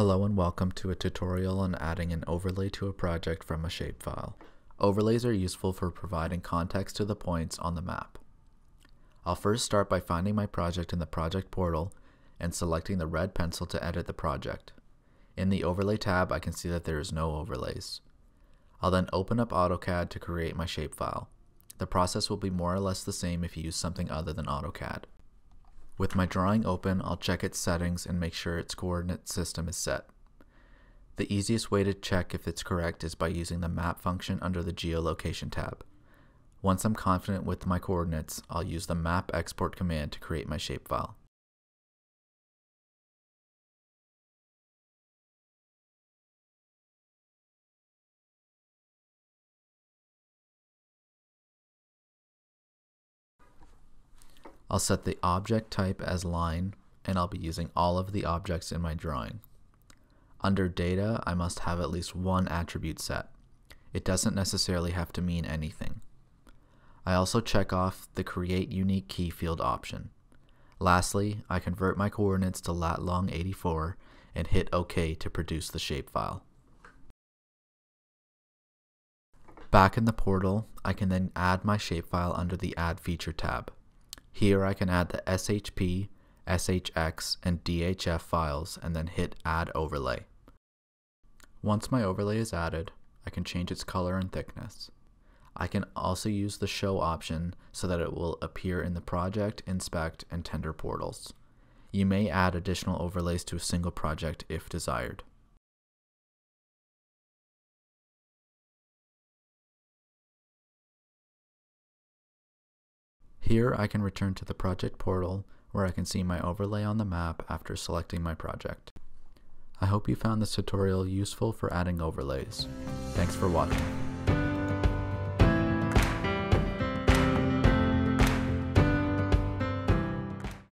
Hello and welcome to a tutorial on adding an overlay to a project from a shapefile. Overlays are useful for providing context to the points on the map. I'll first start by finding my project in the project portal and selecting the red pencil to edit the project. In the overlay tab, I can see that there is no overlays. I'll then open up AutoCAD to create my shapefile. The process will be more or less the same if you use something other than AutoCAD. With my drawing open, I'll check its settings and make sure its coordinate system is set. The easiest way to check if it's correct is by using the map function under the geolocation tab. Once I'm confident with my coordinates, I'll use the map export command to create my shapefile. I'll set the object type as line, and I'll be using all of the objects in my drawing. Under data, I must have at least one attribute set. It doesn't necessarily have to mean anything. I also check off the Create Unique Key field option. Lastly, I convert my coordinates to lat/long 84 and hit OK to produce the shapefile. Back in the portal, I can then add my shapefile under the Add Feature tab. Here I can add the SHP, SHX, and DHF files and then hit Add Overlay. Once my overlay is added, I can change its color and thickness. I can also use the Show option so that it will appear in the Project, Inspect, and Tender portals. You may add additional overlays to a single project if desired. Here I can return to the project portal where I can see my overlay on the map after selecting my project. I hope you found this tutorial useful for adding overlays. Thanks for watching.